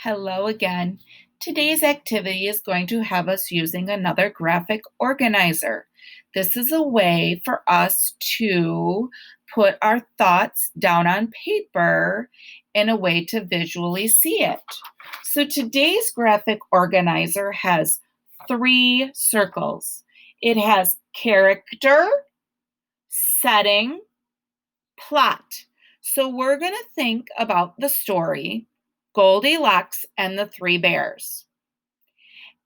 Hello again. Today's activity is going to have us using another graphic organizer. This is a way for us to put our thoughts down on paper in a way to visually see it. So today's graphic organizer has 3 circles. It has character, setting, plot. So we're going to think about the story, Goldilocks and the Three Bears.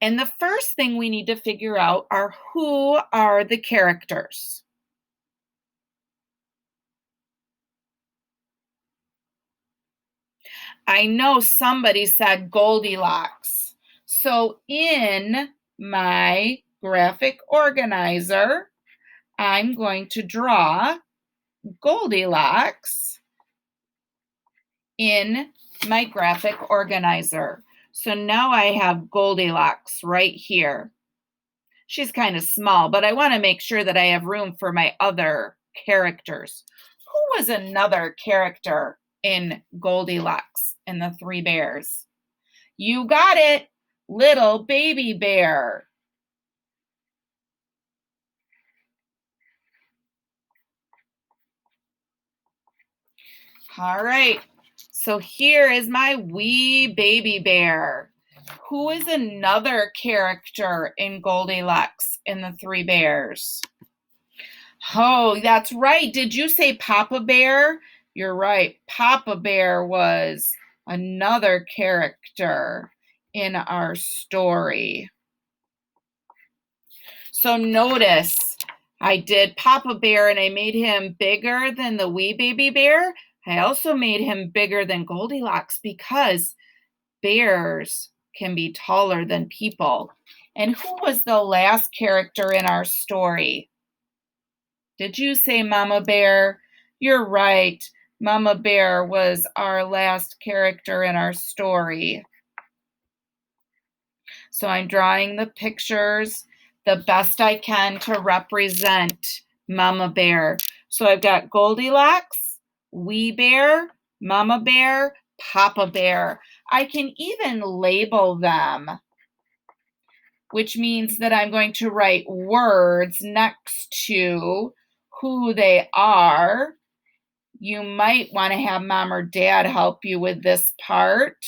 And the first thing we need to figure out are who are the characters. I know somebody said Goldilocks. So in my graphic organizer, I'm going to draw Goldilocks in my graphic organizer. So now I have Goldilocks right here. She's kind of small, but I want to make sure that I have room for my other characters. Who was another character in Goldilocks and the Three Bears? You got it, Little Baby Bear. All right, so here is my wee baby bear. Who is another character in Goldilocks and the Three Bears? Oh, that's right. Did you say Papa Bear? You're right. Papa Bear was another character in our story. So notice I did Papa Bear and I made him bigger than the wee baby bear. I also made him bigger than Goldilocks because bears can be taller than people. And who was the last character in our story? Did you say Mama Bear? You're right. Mama Bear was our last character in our story. So I'm drawing the pictures the best I can to represent Mama Bear. So I've got Goldilocks, Wee Bear, Mama Bear, Papa Bear. I can even label them, which means that I'm going to write words next to who they are. You might want to have mom or dad help you with this part.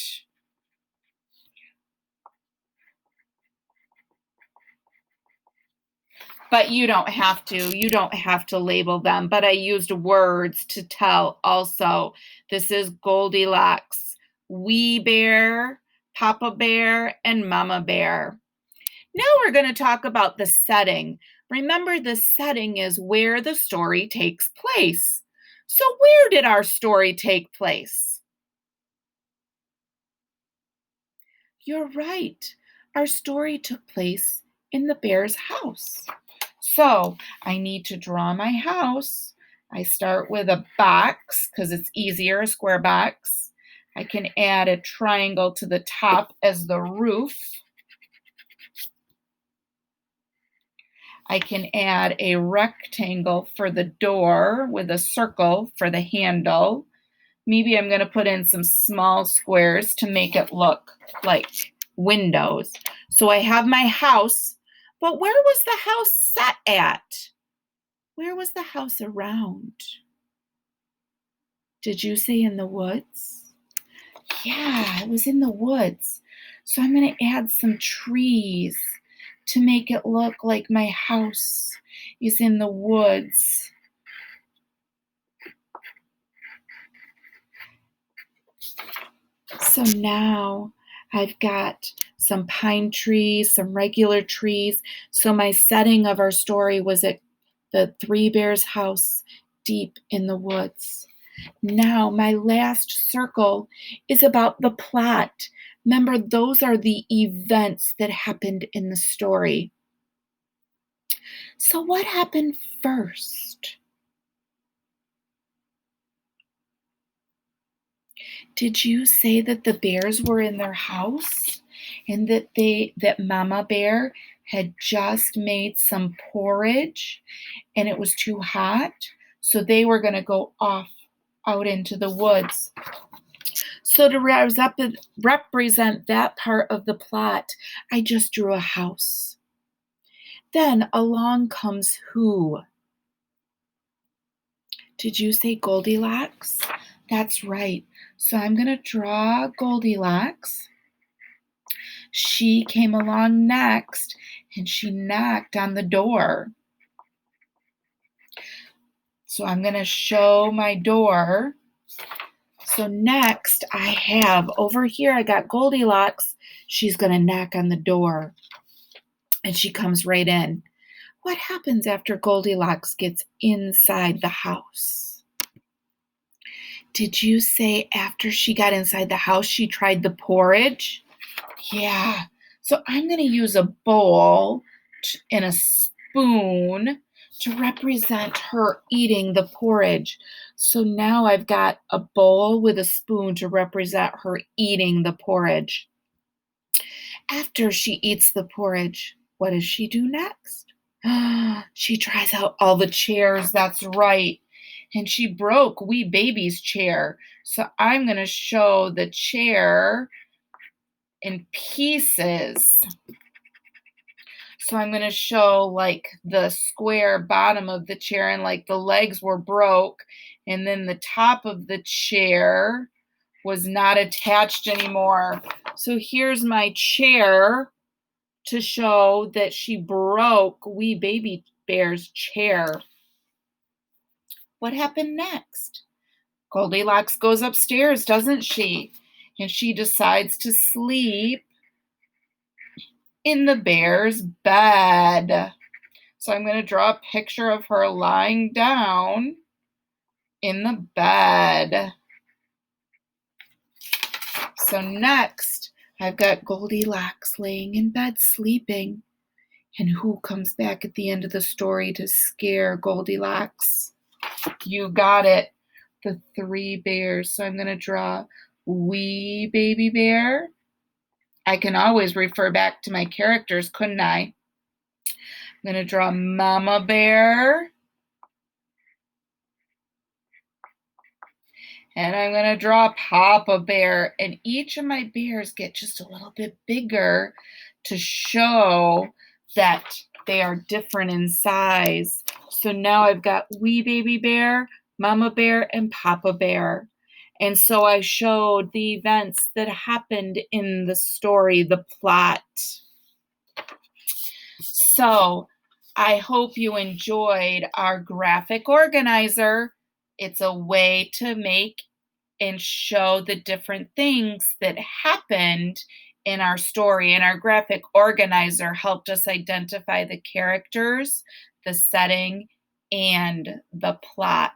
But you don't have to. You don't have to label them. But I used words to tell also. This is Goldilocks, Wee Bear, Papa Bear, and Mama Bear. Now we're going to talk about the setting. Remember, the setting is where the story takes place. So where did our story take place? You're right. Our story took place in the bear's house. So I need to draw my house. I start with a box because it's easier, a square box. I can add a triangle to the top as the roof. I can add a rectangle for the door with a circle for the handle. Maybe I'm going to put in some small squares to make it look like windows. So I have my house, but where was the house set at? Where was the house around? Did you say in the woods? Yeah, it was in the woods. So I'm going to add some trees to make it look like my house is in the woods. So now I've got some pine trees, some regular trees. So my setting of our story was at the Three Bears house deep in the woods. Now my last circle is about the plot. Remember, those are the events that happened in the story. So what happened first? Did you say that the bears were in their house and that Mama Bear had just made some porridge and it was too hot? So they were going to go off out into the woods. So to represent that part of the plot, I just drew a house. Then along comes who? Did you say Goldilocks? That's right. So I'm going to draw Goldilocks. She came along next and she knocked on the door. So I'm going to show my door. So next I have over here, I got Goldilocks. She's going to knock on the door and she comes right in. What happens after Goldilocks gets inside the house? Did you say after she got inside the house, she tried the porridge? Yeah. So I'm going to use a bowl and a spoon to represent her eating the porridge. So now I've got a bowl with a spoon to represent her eating the porridge. After she eats the porridge, what does she do next? She tries out all the chairs. That's right. And she broke wee baby's chair. So I'm going to show the chair in pieces. So I'm going to show like the square bottom of the chair and like the legs were broke. And then the top of the chair was not attached anymore. So here's my chair to show that she broke wee baby bear's chair. What happened next? Goldilocks goes upstairs, doesn't she? And she decides to sleep in the bear's bed. So I'm going to draw a picture of her lying down in the bed. So next, I've got Goldilocks laying in bed sleeping. And who comes back at the end of the story to scare Goldilocks? You got it. The three bears. So I'm going to draw wee baby bear. I can always refer back to my characters, couldn't I? I'm going to draw Mama Bear. And I'm going to draw Papa Bear. And each of my bears get just a little bit bigger to show that they are different in size. So now I've got wee baby bear, Mama Bear, and Papa Bear. And so I showed the events that happened in the story, the plot. So I hope you enjoyed our graphic organizer. It's a way to make and show the different things that happened in our story. And our graphic organizer helped us identify the characters, the setting, and the plot.